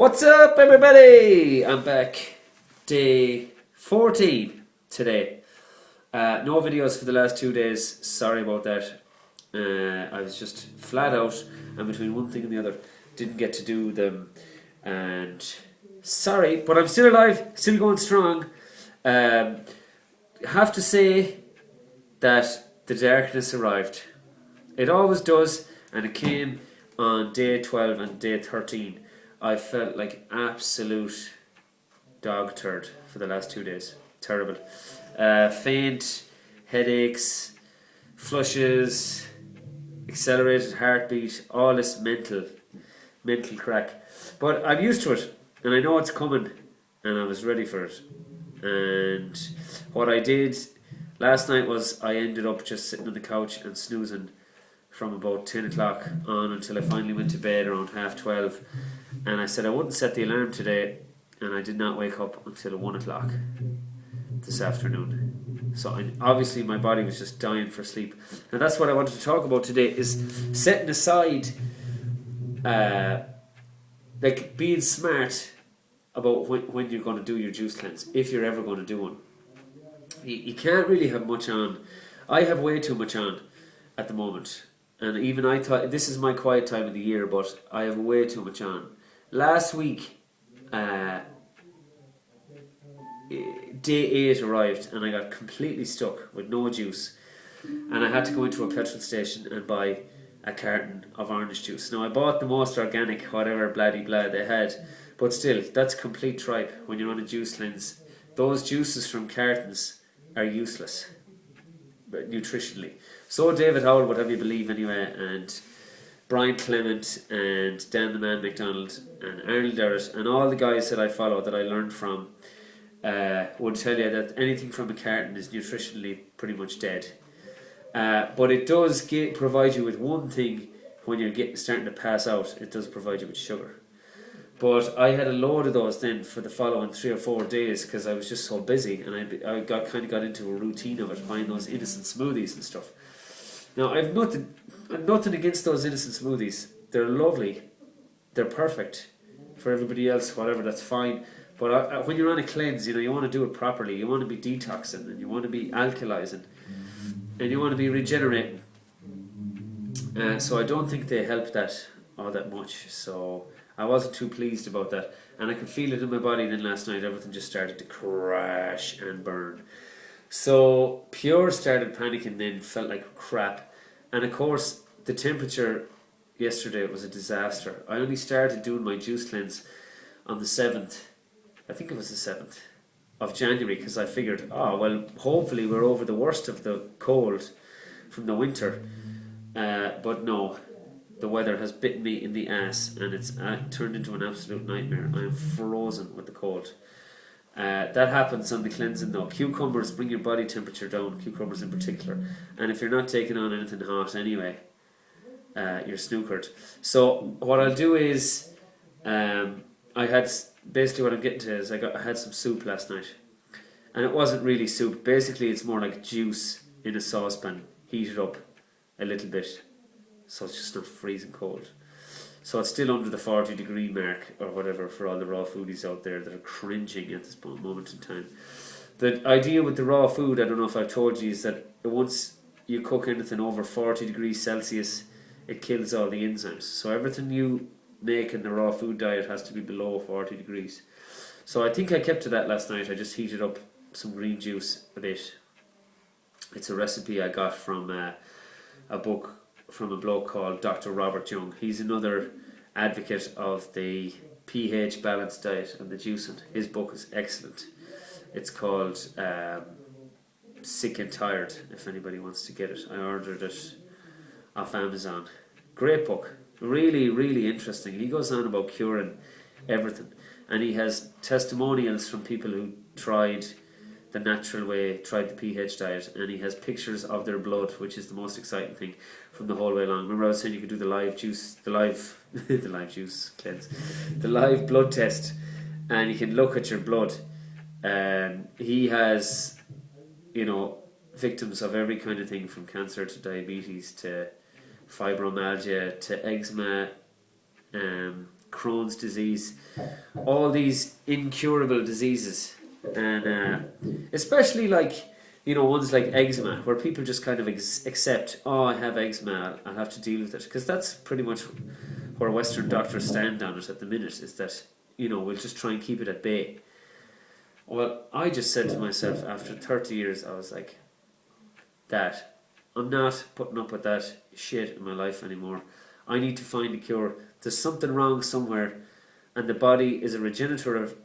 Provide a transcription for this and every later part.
What's up, everybody? I'm back. Day 14 today. No videos for the last 2 days. Sorry about that. I was just flat out, and between one thing and the other, didn't get to do them. And sorry, but I'm still alive, still going strong. Have to say that the darkness arrived. It always does, and it came on day 12 and day 13. I felt like absolute dog turd for the last 2 days. Terrible. Faint, headaches, flushes, accelerated heartbeat, all this mental crack. But I'm used to it, and I know it's coming, and I was ready for it. And what I did last night was I ended up just sitting on the couch and snoozing from about 10 o'clock on until I finally went to bed around 12:30. And I said I wouldn't set the alarm today, and I did not wake up until 1 o'clock this afternoon. So obviously my body was just dying for sleep. And that's what I wanted to talk about today, is setting aside, like being smart about when you're going to do your juice cleanse, if you're ever going to do one. You can't really have much on. I have way too much on at the moment. And even I thought, this is my quiet time of the year, but I have way too much on. Last week, day 8 arrived, and I got completely stuck with no juice. And I had to go into a petrol station and buy a carton of orange juice. Now, I bought the most organic, whatever bloody blah they had, but still, that's complete tripe when you're on a juice cleanse. Those juices from cartons are useless, nutritionally. So David Howell would have you believe anyway, and Brian Clement and Dan the Man McDonald and Arnold Derrett and all the guys that I follow that I learned from would tell you that anything from a carton is nutritionally pretty much dead. But it does provide you with one thing when you're starting to pass out. It does provide you with sugar. But I had a load of those then for the following 3 or 4 days because I was just so busy, and I got into a routine of it, buying those innocent smoothies and stuff. Now, I've nothing against those innocent smoothies. They're lovely. They're perfect for everybody else, whatever, that's fine. But when you're on a cleanse, you want to do it properly. You want to be detoxing, and you want to be alkalizing, and you want to be regenerating. So I don't think they help that all that much. So I wasn't too pleased about that. And I could feel it in my body then last night. Everything just started to crash and burn. So Pure started panicking then, felt like crap. And of course, the temperature yesterday was a disaster. I only started doing my juice cleanse on the 7th, I think it was the 7th of January, because I figured, hopefully we're over the worst of the cold from the winter. But no, the weather has bitten me in the ass, and it's turned into an absolute nightmare. I am frozen with the cold. That happens on the cleansing though. Cucumbers bring your body temperature down, cucumbers in particular. And if you're not taking on anything hot anyway, you're snookered. So what I'll do is, basically what I'm getting to is I had some soup last night. And it wasn't really soup. Basically it's more like juice in a saucepan, heated up a little bit, so it's just not freezing cold. So it's still under the 40-degree mark or whatever for all the raw foodies out there that are cringing at this moment in time. The idea with the raw food, I don't know if I've told you, is that once you cook anything over 40 degrees Celsius, it kills all the enzymes. So everything you make in the raw food diet has to be below 40 degrees. So I think I kept to that last night. I just heated up some green juice a bit. It's a recipe I got from a book from a bloke called Dr. Robert Young. He's another advocate of the pH balanced diet and the juicing. His book is excellent. It's called Sick and Tired, if anybody wants to get it. I ordered it off Amazon. Great book. Really, really interesting. He goes on about curing everything. And he has testimonials from people who tried the natural way, tried the pH diet, and he has pictures of their blood, which is the most exciting thing from the whole way along. Remember I was saying you could do the live juice cleanse, the live blood test, and you can look at your blood. He has, victims of every kind of thing, from cancer to diabetes to fibromyalgia to eczema, Crohn's disease, all these incurable diseases, and especially like, you know, ones like eczema, where people just kind of accept, oh, I have eczema, I'll have to deal with it, because that's pretty much where Western doctors stand on it at the minute, is that, you know, we'll just try and keep it at bay. Well, I just said to myself, after 30 years, I was like, that I'm not putting up with that shit in my life anymore. I need to find a cure. There's something wrong somewhere, and the body is a regenerative.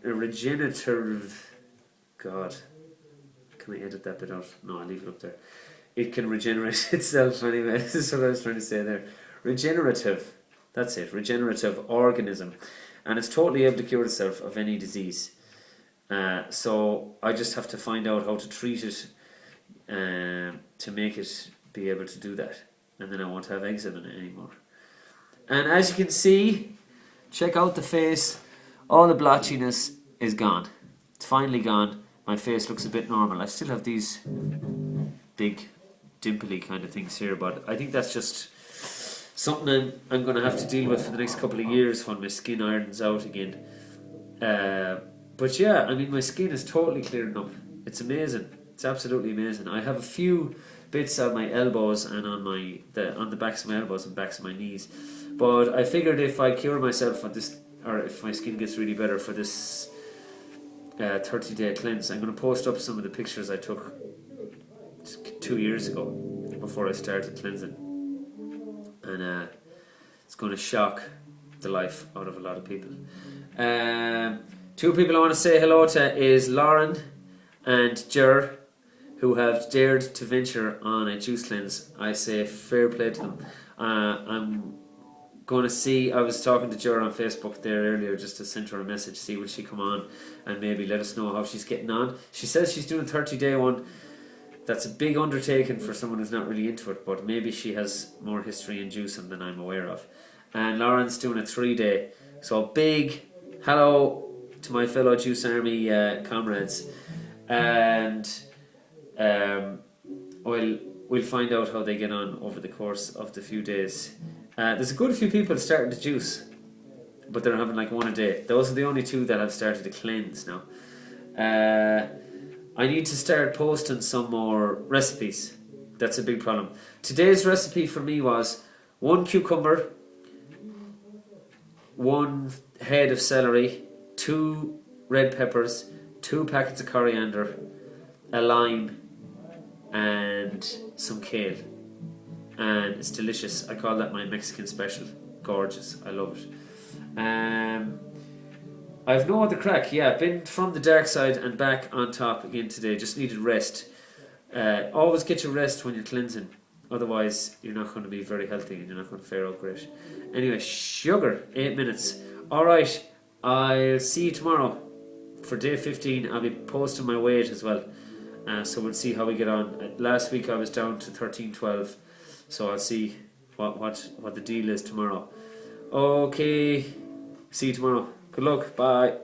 God, can I edit that bit out? No, I'll leave it up there. It can regenerate itself anyway. This is what I was trying to say there. Regenerative. That's it. Regenerative organism, and it's totally able to cure itself of any disease. So I just have to find out how to treat it to make it be able to do that, and then I won't have eczema anymore. And as you can see, check out the face, all the blotchiness is gone. It's finally gone. My face looks a bit normal. I still have these big dimply kind of things here, but I think that's just something I'm going to have to deal with for the next couple of years when my skin irons out again. But yeah, I mean, my skin is totally clearing up. It's amazing. It's absolutely amazing. I have a few bits on my elbows and on the backs of my elbows and backs of my knees, but I figured if I cure myself on this, or if my skin gets really better for this 30-day cleanse, I'm going to post up some of the pictures I took 2 years ago before I started cleansing, and it's going to shock the life out of a lot of people. Two people I want to say hello to is Lauren and Ger, who have dared to venture on a juice cleanse. I say fair play to them. I'm going to see, I was talking to Ger on Facebook there earlier just to send her a message, see will she come on and maybe let us know how she's getting on. She says she's doing a 30-day one. That's a big undertaking for someone who's not really into it, but maybe she has more history in juicing than I'm aware of. And Lauren's doing a 3-day. So big hello to my fellow Juice Army comrades. And we'll find out how they get on over the course of the few days. There's a good few people starting to juice, but they're having like one a day. Those are the only two that have started to cleanse now. I need to start posting some more recipes. That's a big problem. Today's recipe for me was 1 cucumber, 1 head of celery, 2 red peppers, 2 packets of coriander, a lime, and some kale. And it's delicious. I call that my Mexican special. Gorgeous. I love it. I've no other crack. Yeah, been from the dark side and back on top again today. Just needed rest. Always get your rest when you're cleansing. Otherwise, you're not going to be very healthy and you're not going to fare out great. Anyway, sugar, 8 minutes. Alright, I'll see you tomorrow for day 15. I'll be posting my weight as well. So we'll see how we get on. Last week I was down to 13-12. So I'll see what the deal is tomorrow. Okay, see you tomorrow. Good luck. Bye.